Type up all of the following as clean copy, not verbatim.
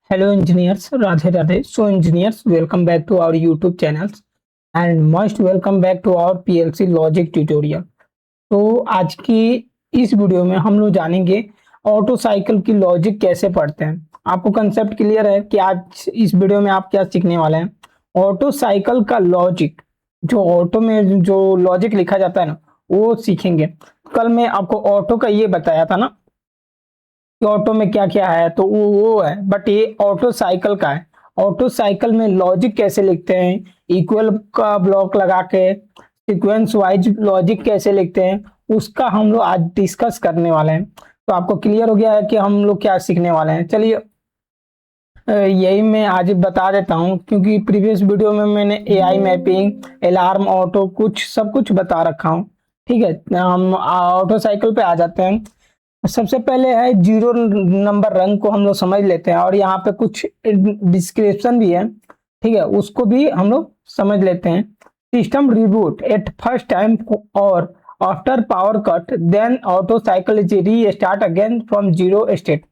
Hello engineers, Radhe Radhe. So engineers, welcome back to our YouTube channels and most welcome back to our PLC logic tutorial. तो आज की इस video में हम लोग जानेंगे ऑटो साइकिल की लॉजिक कैसे पढ़ते हैं। आपको कंसेप्ट क्लियर है कि आज इस वीडियो में आप क्या सीखने वाले हैं। ऑटो साइकिल का लॉजिक, जो ऑटो में जो लॉजिक लिखा जाता है ना, वो सीखेंगे। कल मैं आपको ऑटो का ये बताया था ना कि ऑटो में क्या क्या है, तो वो है, बट ये ऑटो साइकिल का है। ऑटो साइकिल में लॉजिक कैसे लिखते हैं, इक्वल का ब्लॉक लगा के सीक्वेंस वाइज लॉजिक कैसे लिखते हैं, उसका हम लोग आज डिस्कस करने वाले हैं। तो आपको क्लियर हो गया है कि हम लोग क्या सीखने वाले हैं। चलिए यही मैं आज बता देता हूँ, क्योंकि प्रीवियस वीडियो में मैंने एआई मैपिंग, अलार्म, ऑटो कुछ सब कुछ बता रखा हूँ। ठीक है, हम ऑटो साइकिल पे आ जाते हैं। सबसे पहले है जीरो नंबर रंग को हम लोग समझ लेते हैं, और यहाँ पे कुछ डिस्क्रिप्शन भी है, ठीक है, उसको भी हम लोग समझ लेते हैं। System reboot at first time और after power cut then auto cycle is restart again from zero state.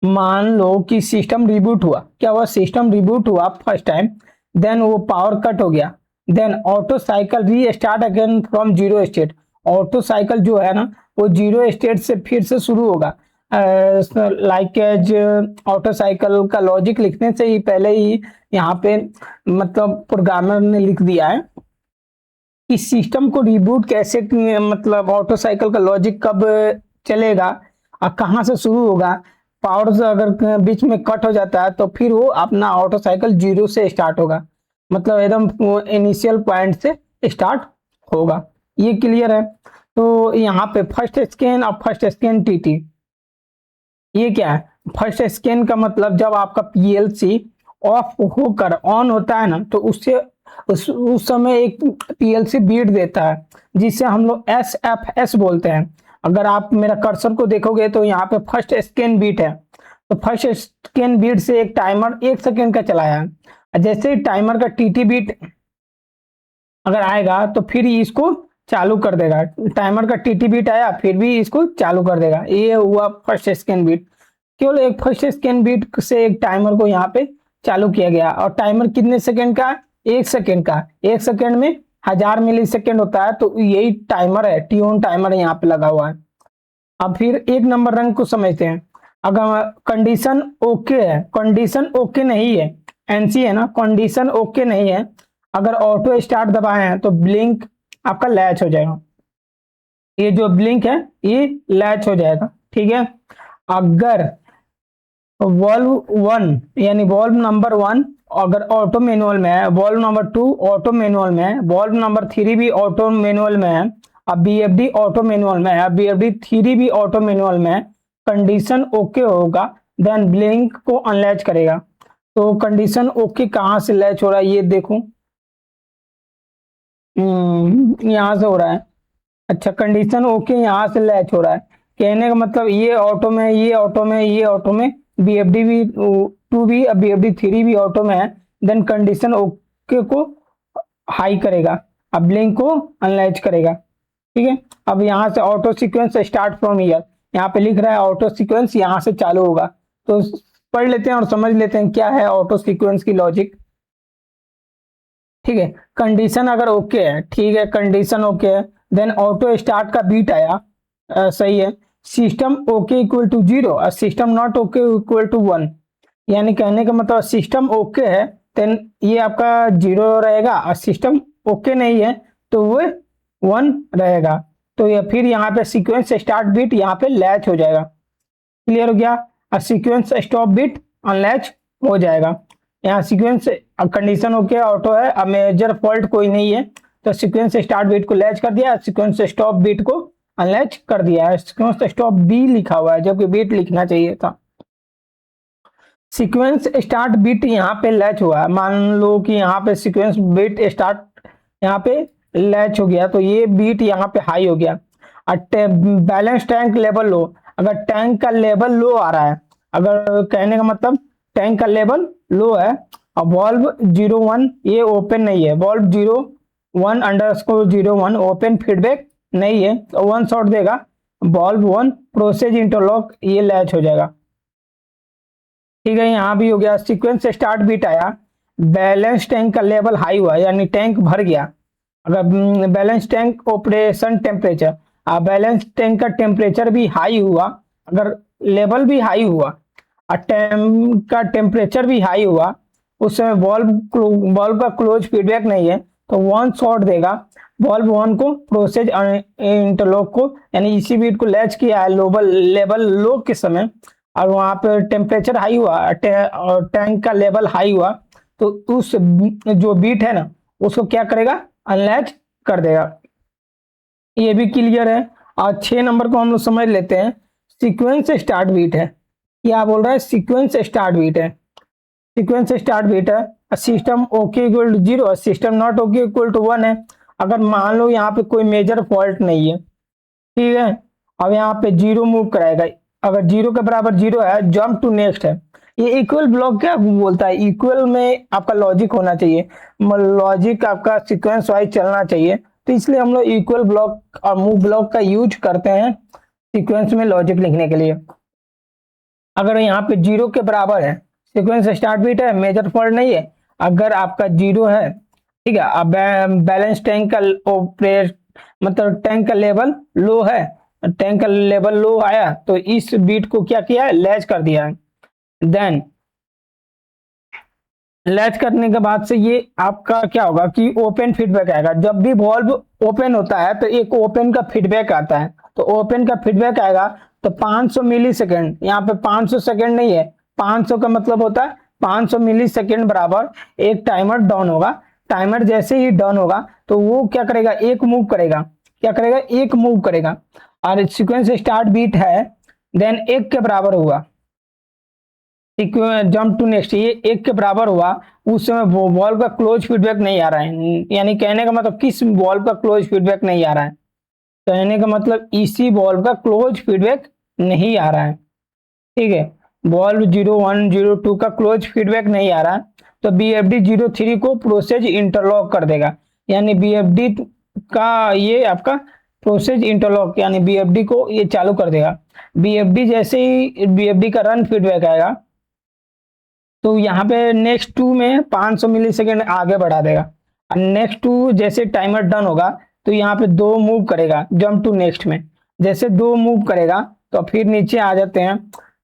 मान लो कि सिस्टम रिबूट हुआ, क्या हुआ, सिस्टम रिबूट हुआ फर्स्ट टाइम, देन वो पावर कट हो गया, then auto cycle restart again from zero state. Auto cycle जो है ना, वो जीरो स्टेट से फिर से शुरू होगा। लाइक एज ऑटो साइकिल का लॉजिक लिखने से ही पहले ही यहाँ पे मतलब प्रोग्रामर ने लिख दिया है कि सिस्टम को रिबूट कैसे, मतलब ऑटो साइकिल का लॉजिक कब चलेगा और कहाँ से शुरू होगा। पावर से अगर बीच में कट हो जाता है तो फिर वो अपना ऑटो साइकिल जीरो से स्टार्ट होगा, मतलब एकदम इनिशियल पॉइंट से स्टार्ट होगा। ये क्लियर है। तो यहाँ पे फर्स्ट स्कैन और फर्स्ट स्कैन टीटी, ये क्या है। फर्स्ट स्कैन का मतलब जब आपका पीएलसी ऑफ होकर ऑन होता है ना, तो उससे उस समय एक पीएलसी बीट देता है, जिसे हम लोग एसएफएस बोलते हैं। अगर आप मेरा कर्सर को देखोगे तो यहाँ पे फर्स्ट स्कैन बीट है, तो फर्स्ट स्कैन बीट से एक टाइमर 1 सेकेंड का चलाया है। जैसे टाइमर का टीटी बीट अगर आएगा तो फिर इसको चालू कर देगा। टाइमर का टीटी बीट आया फिर भी इसको चालू कर देगा। ये हुआ फर्स्ट स्कैन बीट। केवल एक फर्स्ट स्कैन बीट से एक टाइमर को यहाँ पे चालू किया गया। और टाइमर कितने सेकंड का, 1 सेकंड का। 1 सेकंड में 1000 मिली सेकंड होता है, तो यही टाइमर है, टी-ऑन टाइमर यहाँ पे लगा हुआ है। अब फिर एक नंबर रंग को समझते हैं। अगर कंडीशन ओके है, कंडीशन ओके नहीं है, एनसी है ना, कंडीशन ओके नहीं है, अगर ऑटो स्टार्ट दबाए हैं तो ब्लिंक आपका लैच हो जाएगा। ये जो ब्लिंक है ये लैच हो जाएगा, ठीक है। अगर वॉल्व 1 यानी वॉल्व नंबर 1 अगर ऑटो मैनुअल में है, वॉल्व नंबर 2 ऑटो मैनुअल में है, वॉल्व नंबर 3 भी ऑटो मैनुअल में है, अब बीएफडी ऑटो मैनुअल में है, बीएफडी 3 भी ऑटो मैनुअल में है, कंडीशन ओके होगा, देन ब्लिंक को अनलैच करेगा। तो कंडीशन ओके कहाँ से लैच हो रहा है ये देखो, यहाँ से हो रहा है। अच्छा, कंडीशन ओके यहाँ से लैच हो रहा है। कहने का मतलब ये ऑटो में, ये ऑटो में, ये ऑटो में, बीएफडी भी 2 भी, बीएफडी 3 भी ऑटो में है, देन कंडीशन ओके को हाई करेगा, अब ब्लिंक को अनलैच करेगा, ठीक है। अब यहाँ से auto sequence start from year, यहाँ पे लिख रहा है ऑटो सीक्वेंस यहाँ से चालू होगा। तो पढ़ लेते हैं और समझ लेते हैं क्या है ऑटो सीक्वेंस की लॉजिक, ठीक है। कंडीशन अगर ओके है, ठीक है, कंडीशन ओके है, देन ऑटो स्टार्ट का बीट आया, सही है। सिस्टम ओके इक्वल टू 0 और system not okay equal to 1, यानी कहने का मतलब सिस्टम ओके है देन ये आपका 0 रहेगा, और सिस्टम ओके नहीं है तो वो 1 रहेगा। तो ये फिर यहाँ पे सीक्वेंस स्टार्ट बीट यहाँ पे लैच हो जाएगा, क्लियर हो गया। और सीक्वेंस स्टॉप बीट अनलैच हो जाएगा। यहाँ सीक्वेंस कंडीशन ओके ऑटो है, अब मेजर फॉल्ट कोई नहीं है, तो सीक्वेंस स्टार्ट बीट को लैच कर दिया, सीक्वेंस स्टॉप बीट को अनलैच कर दिया है। सीक्वेंस स्टॉप बी लिखा हुआ है जबकि बीट लिखना चाहिए था। सीक्वेंस स्टार्ट बीट यहाँ पे लैच हुआ है, मान लो कि यहाँ पे सीक्वेंस बीट स्टार्ट यहाँ पे लैच हो गया, तो ये बीट यहाँ पे हाई हो गया। और बैलेंस टैंक लेवल लो, अगर टैंक का लेवल लो आ रहा है, अगर कहने का मतलब टैंक का लेवल लो है, और वॉल्व 01 ये ओपन नहीं है, वॉल्व 01_01 ओपन फीडबैक नहीं है, तो 1 शॉट देगा, वॉल्व 1 प्रोसेस इंटरलॉक ये लैच हो जाएगा। ठीक है, यहाँ भी हो गया। सीक्वेंस स्टार्ट बीट आया, बैलेंस टैंक का लेवल हाई हुआ यानी टैंक भर गया। अगर balance tank operation temperature, balance tank का टेम्परेचर भी हाई हुआ, अगर लेवल भी हाई हुआ और टैंक का टेम्परेचर भी हाई हुआ, उस समय बॉल्व का क्लोज फीडबैक नहीं है तो वन शॉट देगा। बॉल्व वन को प्रोसेस इंटरलॉक को यानी इसी बीट को लैच किया है लेवल लो के समय, और वहां पे टेम्परेचर हाई हुआ और टैंक का लेवल हाई हुआ, तो उस जो बीट है ना उसको क्या करेगा, अनलैच कर देगा। ये भी क्लियर है। और 6 नंबर को हम लोग समझ लेते हैं। सीक्वेंस स्टार्ट बीट है, क्या बोल रहा है, सीक्वेंस स्टार्ट बीट है। सीक्वेंस स्टार्ट बीट है, system okay equal to 0, system not okay equal to 1 है। अगर मान लो यहाँ पे कोई मेजर फॉल्ट नहीं है, ठीक है, अब यहाँ पे 0 मूव कराएगा। अगर 0 के बराबर 0 है, जंप टू नेक्स्ट है। ये इक्वल ब्लॉक क्या बोलता है, इक्वल में आपका लॉजिक होना चाहिए, लॉजिक आपका सीक्वेंस वाइज चलना चाहिए, तो इसलिए हम लोग इक्वल ब्लॉक और मूव ब्लॉक का यूज करते हैं सीक्वेंस में लॉजिक लिखने के लिए। अगर यहाँ पे 0 के बराबर है, सीक्वेंस स्टार्ट बीट है, मेजर फॉल्ट नहीं है, अगर आपका 0 है, ठीक है, अब बैलेंस टैंक का ऑपरेट मतलब टैंक का लेवल लो है, टैंक का लेवल लो आया तो इस बीट को क्या किया है, लैच कर दिया है। देन लैच करने के बाद से ये आपका क्या होगा कि ओपन फीडबैक आएगा। जब भी वॉल्व ओपन होता है तो एक ओपन का फीडबैक आता है, तो ओपन का फीडबैक आएगा तो 500 मिली सेकेंड, यहाँ पे 500 सेकेंड नहीं है, 500 का मतलब होता है 500 मिली सेकेंड बराबर एक टाइमर डाउन होगा। टाइमर जैसे ही डाउन होगा तो वो क्या करेगा, एक मूव करेगा, क्या करेगा, एक मूव करेगा। और सीक्वेंस स्टार्ट बीट है, देन एक के बराबर हुआ, जंप टू नेक्स्ट, ये एक के बराबर हुआ, उस समय वो बॉल का क्लोज फीडबैक नहीं आ रहा है। यानी कहने का मतलब किस बॉल का क्लोज फीडबैक नहीं आ रहा है, कहने का मतलब इसी बॉल का क्लोज फीडबैक नहीं आ रहा है। ठीक है, बॉल 01 02 का क्लोज फीडबैक नहीं आ रहा है, तो BFD 03 को प्रोसेस इंटरलॉक कर देगा। यानी BFD का ये आपका प्रोसेस इंटरलॉक यानी BFD को ये चालू कर देगा। BFD जैसे ही BFD का रन फीडबैक आएगा तो यहाँ पे नेक्स्ट 2 में 500 मिली सेकेंड आगे बढ़ा देगा। और नेक्स्ट 2 जैसे टाइमर डन होगा तो यहाँ पे 2 मूव करेगा जंप टू नेक्स्ट में, जैसे 2 मूव करेगा तो फिर नीचे आ जाते हैं।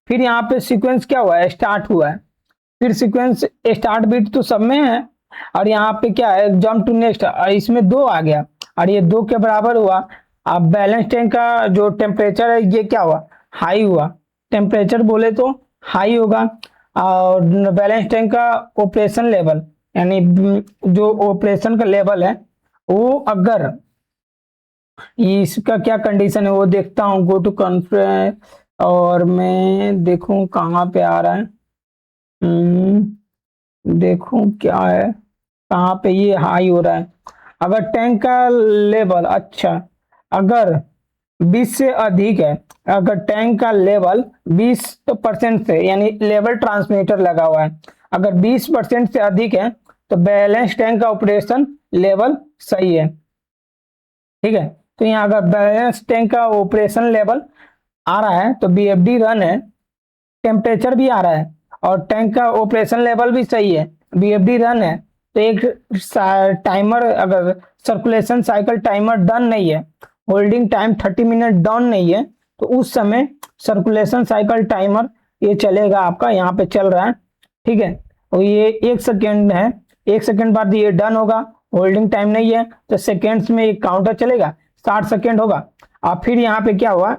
फिर यहाँ पे सीक्वेंस क्या हुआ है, स्टार्ट हुआ है, फिर सीक्वेंस स्टार्ट बीट तो सब में है, और यहाँ पे क्या है, जंप टू नेक्स्ट, इसमें 2 आ गया और ये 2 के बराबर हुआ। अब बैलेंस टैंक का जो टेम्परेचर है ये क्या हुआ, हाई हुआ, टेम्परेचर बोले तो हाई होगा। और बैलेंस टैंक का ऑपरेशन लेवल यानी जो ऑपरेशन का लेवल है वो, अगर इसका क्या कंडीशन है वो देखता हूँ, गो टू कॉन्फ्रेंस और मैं देखूं कहाँ पे आ रहा है, देखूं क्या है, कहाँ पे ये हाई हो रहा है। अगर टैंक का लेवल, अच्छा, अगर 20 से अधिक है, अगर टैंक का लेवल 20% से यानी लेवल ट्रांसमीटर लगा हुआ है, अगर 20% से अधिक है तो बैलेंस टैंक का ऑपरेशन लेवल सही है। ठीक है, तो यहाँ अगर बैलेंस टैंक का ऑपरेशन लेवल आ रहा है तो BFD रन है, टेम्परेचर भी आ रहा है और टैंक का ऑपरेशन लेवल भी सही है, BFD रन है, तो एक टाइमर, अगर सर्कुलेशन साइकिल टाइमर डन नहीं है, होल्डिंग टाइम 30 मिनट डाउन नहीं है, तो उस समय सर्कुलेशन साइकिल टाइमर ये चलेगा आपका, यहाँ पे चल रहा है। ठीक है, और ये 1 सेकेंड है, 1 सेकेंड बाद ये डन होगा, होल्डिंग टाइम नहीं है तो सेकेंड्स में एक काउंटर चलेगा, 60 सेकेंड होगा। और फिर यहाँ पे क्या हुआ,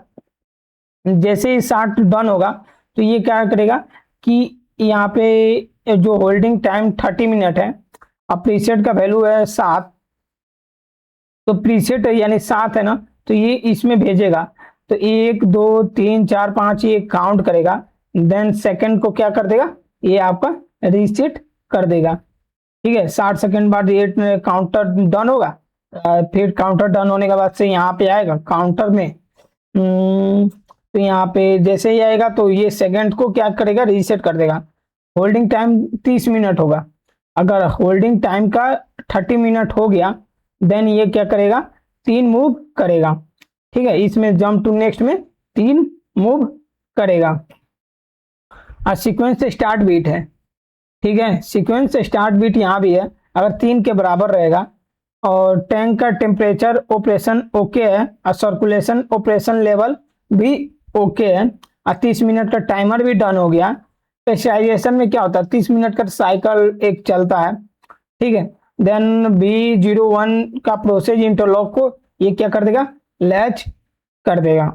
जैसे ही 60 डन होगा तो ये क्या करेगा कि यहाँ पे जो होल्डिंग टाइम 30 मिनट है, अब प्रीसेट का वैल्यू है 7, तो प्रीसेट यानी 7 है ना, तो ये इसमें भेजेगा, तो 1 2 3 4 5 ये काउंट करेगा, देन सेकंड को क्या कर देगा, ये आपका रीसेट कर देगा। ठीक है, 60 सेकंड बाद ये काउंटर डन होगा, फिर काउंटर डन होने के बाद से यहाँ पे आएगा काउंटर में, तो यहाँ पे जैसे ही आएगा तो ये सेकंड को क्या करेगा, रीसेट कर देगा। होल्डिंग टाइम 30 मिनट होगा, अगर होल्डिंग टाइम का 30 मिनट हो गया देन ये क्या करेगा, 3 मूव करेगा। ठीक है, इसमें जंप टू नेक्स्ट में 3 मूव करेगा। सीक्वेंस स्टार्ट बीट है, ठीक है। सीक्वेंस स्टार्ट बीट यहाँ भी है, अगर 3 के बराबर रहेगा और टैंक का टेम्परेचर ऑपरेशन ओके है और सर्कुलेशन ऑपरेशन लेवल भी ओके है और 30 मिनट का टाइमर भी डन हो गया। प्रेशराइजेशन में क्या होता है, 30 मिनट का साइकिल एक चलता है, ठीक है। देन B01 का प्रोसेस इंटरलॉक को ये क्या कर देगा, लैच कर देगा।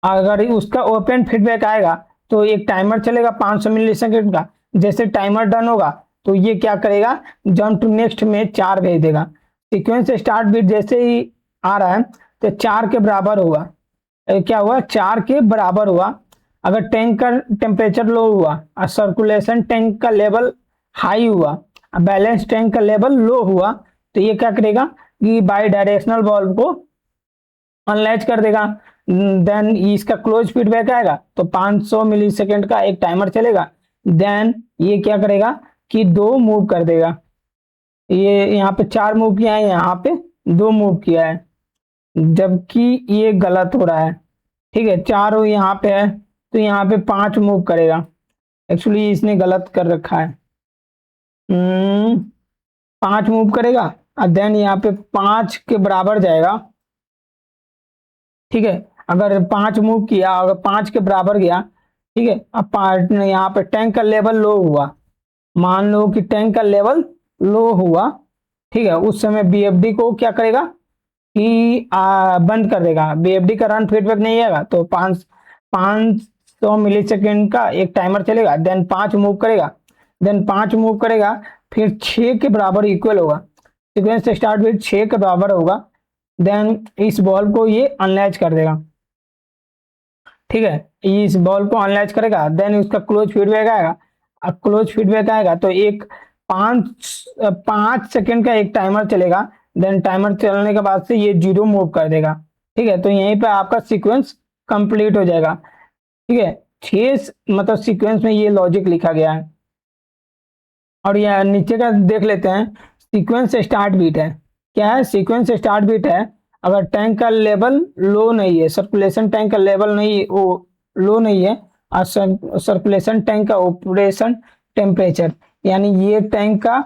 अगर उसका ओपन फीडबैक आएगा तो एक टाइमर चलेगा 500 मिलीसेकंड का। जैसे टाइमर डन होगा तो ये क्या करेगा, जंप टू नेक्स्ट में 4 भेज देगा। सीक्वेंस स्टार्ट बीट जैसे ही आ रहा है तो 4 के बराबर होगा। क्या हुआ, 4 के बराबर हुआ। अगर टैंक का टेम्परेचर लो हुआ और सर्कुलेशन टैंक का लेवल हाई हुआ, बैलेंस टैंक का लेवल लो हुआ, तो ये क्या करेगा कि बाई डायरेक्शनल वाल्व को अनलैच कर देगा। देन इसका क्लोज फीडबैक आएगा तो 500 मिलीसेकंड का एक टाइमर चलेगा। देन ये क्या करेगा कि 2 मूव कर देगा। ये यहाँ पे 4 मूव किया है, यहाँ पे 2 मूव किया है, जबकि ये गलत हो रहा है, ठीक है। 4 यहाँ पे है तो यहाँ पे 5 मूव करेगा। एक्चुअली इसने गलत कर रखा है। 5 मूव करेगा और देन यहाँ पे 5 के बराबर जाएगा, ठीक है। अगर 5 मूव किया, अगर 5 के बराबर गया, ठीक है। अब यहाँ पे टैंक का लेवल लो हुआ, मान लो कि टैंक का लेवल लो हुआ, ठीक है। उस समय बीएफडी को क्या करेगा कि बंद कर देगा। बीएफडी का रन फीडबैक नहीं आएगा तो 500 मिलीसेकंड का एक टाइमर चलेगा। देन 5 मूव करेगा, देन 5 मूव करेगा, फिर 6 के बराबर इक्वल होगा। सीक्वेंस स्टार्ट बीट 6 के बराबर होगा। देन इस बॉल को ये अनलैच कर देगा, ठीक है। इस बॉल को अनलैच करेगा, देन उसका क्लोज फीडबैक आएगा। अब क्लोज फीडबैक आएगा तो एक 5 सेकंड का एक टाइमर चलेगा। देन टाइमर चलने के बाद से ये 0 मूव कर देगा, ठीक है। तो यहीं पे आपका सीक्वेंस कंप्लीट हो जाएगा, ठीक है। 6 मतलब सीक्वेंस में ये लॉजिक लिखा गया है। और यह नीचे का देख लेते हैं, सीक्वेंस स्टार्ट बीट है। क्या है, सीक्वेंस स्टार्ट बीट है। अगर टैंक का लेवल लो नहीं है, सर्कुलेशन टैंक का लेवल नहीं वो लो नहीं है और सर्कुलेशन टैंक का ऑपरेशन टेम्परेचर, यानी ये टैंक का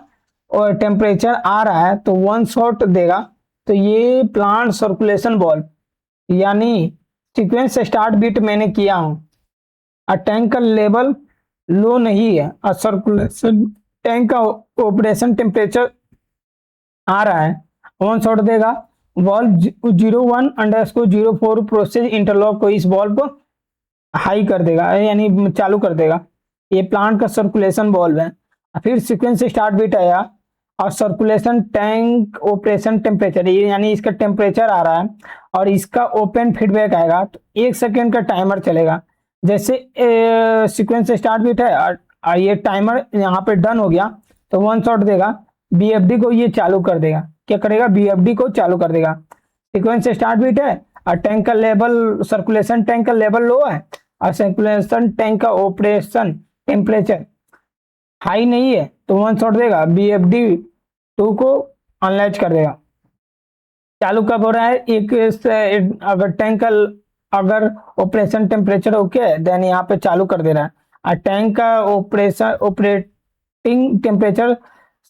और टेम्परेचर आ रहा है तो 1 शॉट देगा, तो ये प्लांट सर्कुलेशन वॉल्व यानी सीक्वेंस स्टार्ट बीट मैंने किया हूं और टैंक का लेवल लो नहीं है और सर्कुलेशन टैंक का ऑपरेशन टेम्परेचर आ रहा है, 1 शॉट देगा। वॉल्व 01_04 प्रोसेस इंटरलॉक को इस वॉल्व को हाई कर देगा, यानी चालू कर देगा। ये प्लांट का सर्कुलेशन वॉल्व है। फिर सीक्वेंस स्टार्ट बीट आया और सर्कुलेशन टैंक ऑपरेशन टेम्परेचर, यानी इसका टेम्परेचर आ रहा है और इसका ओपन फीडबैक आएगा तो 1 सेकेंड का टाइमर चलेगा। जैसे सीक्वेंस स्टार्ट बीट है और ये टाइमर यहाँ पे डन हो गया तो 1 शॉट देगा। बीएफडी को ये चालू कर देगा, क्या करेगा, बीएफडी को चालू कर देगा। सीक्वेंस स्टार्ट बीट है और टैंक का लेवल, सर्कुलेशन टैंक का लेवल लो है और सर्कुलेशन टैंक का ऑपरेशन टेम्परेचर हाई नहीं है तो 1 शॉट देगा। बीएफडी 2 को अनलैच कर देगा। चालू कब हो रहा है, अगर टैंक का अगर ऑपरेशन टेम्परेचर ओके है देन यहाँ पे चालू कर दे रहा है और टैंक का ऑपरेटिंग टेम्परेचर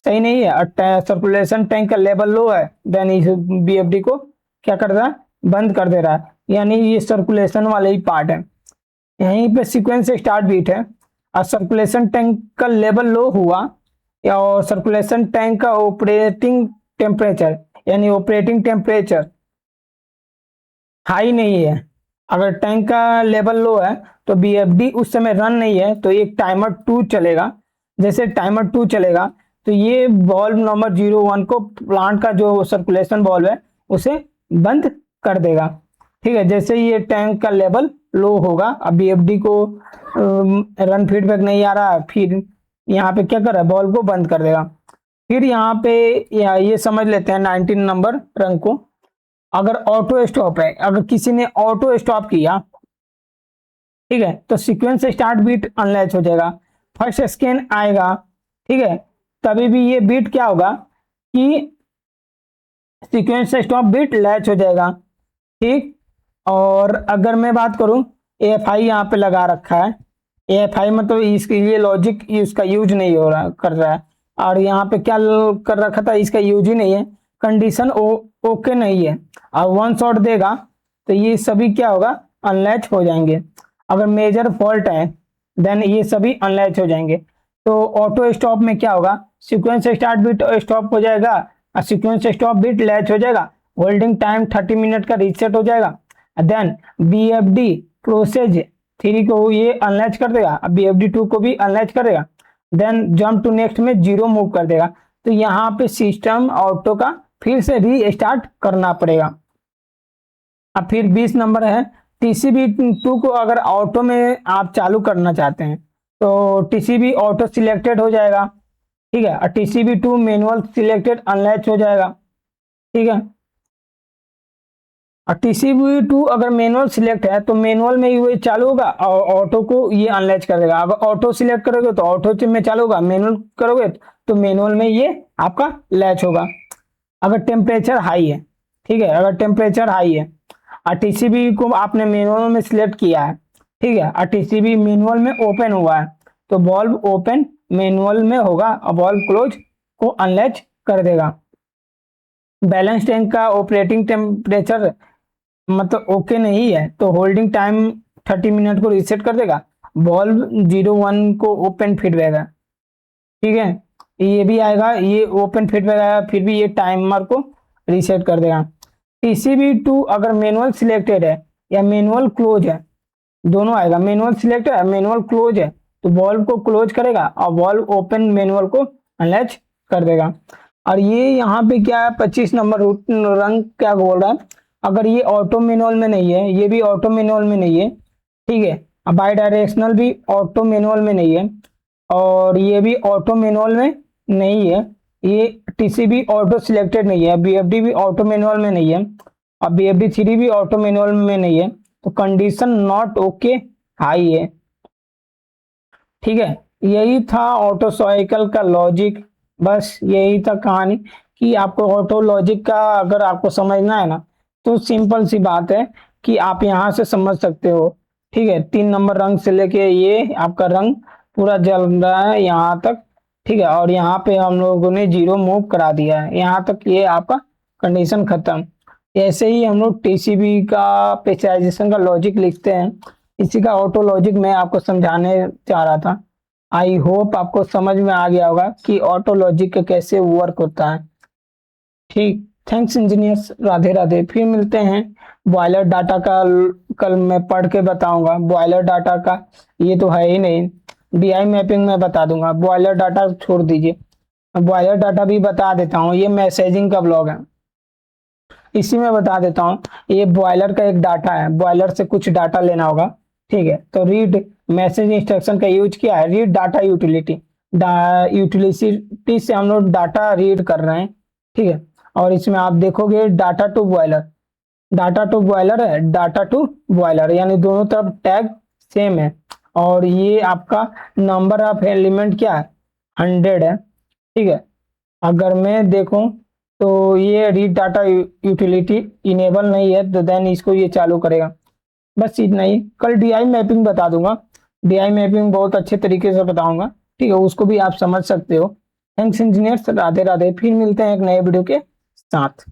सही नहीं है और सर्कुलेशन टैंक का लेवल लो है देन इस बीएफडी को क्या कर रहा है, बंद कर दे रहा है। यानी ये सर्कुलेशन वाले ही पार्ट है। यहीं पे सीक्वेंस स्टार्ट बीट है और सर्कुलेशन टैंक का लेवल लो हुआ या और सर्कुलेशन टैंक का ऑपरेटिंग टेम्परेचर यानी ऑपरेटिंग टेम्परेचर हाई नहीं है। अगर टैंक का लेवल लो है तो बीएफडी उस समय रन नहीं है तो एक टाइमर 2 चलेगा। जैसे टाइमर 2 चलेगा तो ये वॉल्व नंबर 01 को, प्लांट का जो सर्कुलेशन वॉल्व है उसे बंद कर देगा, ठीक है। जैसे ये टैंक का लेवल लो होगा, अब बीएफडी को रन फीडबैक नहीं आ रहा, फिर यहाँ पे क्या कर रहा है, बॉल को बंद कर देगा। फिर यहाँ पे ये समझ लेते हैं 19 नंबर रंग को। अगर ऑटो स्टॉप है, अगर किसी ने ऑटो स्टॉप किया, ठीक है, तो सीक्वेंस स्टार्ट बीट अनलैच हो जाएगा। फर्स्ट स्कैन आएगा, ठीक है, तभी भी ये बीट क्या होगा कि सीक्वेंस स्टॉप बीट लैच हो जाएगा, ठीक। और अगर मैं बात करूं, एफ आई यहाँ पे लगा रखा है, AFI मतलब इसके लिए लॉजिक इसका यूज नहीं हो रहा कर रहा है, और यहाँ पे क्या कर रखा था, इसका यूज ही नहीं है, कंडीशन ओके नहीं है, और वन शॉट देगा तो ये सभी क्या होगा, अनलैच हो जाएंगे। अगर मेजर फॉल्ट है देन ये सभी अनलैच हो जाएंगे। तो ऑटो स्टॉप में क्या होगा, सीक्वेंस स्टार्ट बिट स्टॉप हो जाएगा और सीक्वेंस स्टॉप बिट लैच हो जाएगा, होल्डिंग टाइम 30 मिनट का रीसेट हो जाएगा, देन BFD प्रोसेस 3 को ये अनलैच कर देगा, BFD 2 को भी अनलैच करेगा, देन जंप टू नेक्स्ट में 0 मूव कर देगा। तो यहाँ पे सिस्टम ऑटो का फिर से रीस्टार्ट करना पड़ेगा। अब फिर 20 नंबर है, TCB2 को अगर ऑटो में आप चालू करना चाहते हैं तो TCB ऑटो सिलेक्टेड हो जाएगा, ठीक है, और TCB2 मैनुअल सिलेक्टेड अनलैच हो जाएगा, ठीक है। और TCB2 अगर मैनुअल सिलेक्ट है तो मैनुअल में ही वो चालू होगा और ऑटो को ये अनलैच कर देगा। अगर ऑटो सिलेक्ट करोगे तो ऑटो में चालू होगा, मैनुअल करोगे तो मैनुअल में ये आपका लैच होगा। अगर टेम्परेचर हाई है, ठीक है, अगर टेम्परेचर हाई है और TCB को आपने मैनुअल में सिलेक्ट किया है, ठीक है, और TCB मैनुअल में ओपन हुआ है तो बल्ब ओपन मैनुअल में होगा और बल्ब क्लोज को अनलैच कर देगा। बैलेंस टैंक का ऑपरेटिंग टेम्परेचर मतलब ओके नहीं है तो होल्डिंग टाइम 30 मिनट को रीसेट कर देगा, बल्ब 01 को ओपन फिट रहेगा, ठीक है, ये भी आएगा, ये ओपन फिट रहेगा, फिर भी ये टाइमर को रीसेट कर देगा। TCB2 अगर मैनुअल सिलेक्टेड है या मैनुअल क्लोज है, दोनों आएगा, मैनुअल सिलेक्ट है मैनुअल क्लोज है तो बल्ब को क्लोज करेगा और बल्ब ओपन मैनुअल को अनलैच कर देगा। और ये यहाँ पे क्या है, 25 नंबर रंग क्या बोल रहा है, अगर ये ऑटो मैनुअल में नहीं है, ये भी ऑटो मैनुअल में नहीं है, ठीक है, बाई डायरेक्शनल भी ऑटो मैनुअल में नहीं है और ये भी ऑटो मैनुअल में नहीं है, ये TCB ऑटो सिलेक्टेड नहीं है, BFD भी ऑटो मैनुअल में नहीं है और BFD 3 भी ऑटो मैनुअल में नहीं है, तो कंडीशन नॉट ओके हाई है, ठीक है। यही था ऑटो साइकिल का लॉजिक, बस यही था कहानी कि आपको ऑटो लॉजिक का अगर आपको समझना है ना तो सिंपल सी बात है कि आप यहाँ से समझ सकते हो, ठीक है। 3 नंबर रंग से लेके ये आपका रंग पूरा जल रहा है यहाँ तक, ठीक है, और यहाँ पे हम लोगों ने 0 मूव करा दिया है, यहाँ तक ये आपका कंडीशन खत्म। ऐसे ही हम लोग TCB का पेचराइजेशन का लॉजिक लिखते हैं, इसी का ऑटो लॉजिक मैं आपको समझाने चाह रहा था। आई होप आपको समझ में आ गया होगा कि ऑटो लॉजिक का कैसे वर्क होता है, ठीक। थैंक्स इंजीनियर्स, राधे राधे, फिर मिलते हैं। बॉयलर डाटा का कल मैं पढ़ के बताऊंगा, बॉयलर डाटा का ये तो है ही नहीं, DI मैपिंग में बता दूंगा, बॉयलर डाटा छोड़ दीजिए, बॉयलर डाटा भी बता देता हूँ, ये मैसेजिंग का ब्लॉग है, इसी में बता देता हूँ। ये बॉयलर का एक डाटा है, बॉयलर से कुछ डाटा लेना होगा, ठीक है, तो रीड मैसेज इंस्ट्रक्शन का यूज किया है, रीड डाटा यूटिलिटी, यूटिलिटी से हम लोग डाटा रीड कर रहे हैं, ठीक है। और इसमें आप देखोगे data to boiler, data to boiler है, डाटा टू बॉयलर, यानी दोनों तरफ टैग सेम है, और ये आपका नंबर ऑफ एलिमेंट क्या है, 100 है, ठीक है। अगर मैं देखूं तो ये रीड डाटा यूटिलिटी इनेबल नहीं है तो देन इसको ये चालू करेगा। बस इतना ही, कल DI मैपिंग बता दूंगा, DI मैपिंग बहुत अच्छे तरीके से बताऊंगा, ठीक है, उसको भी आप समझ सकते हो। थैंक्स इंजीनियर्स, राधे राधे, फिर मिलते हैं एक नए वीडियो के साथ।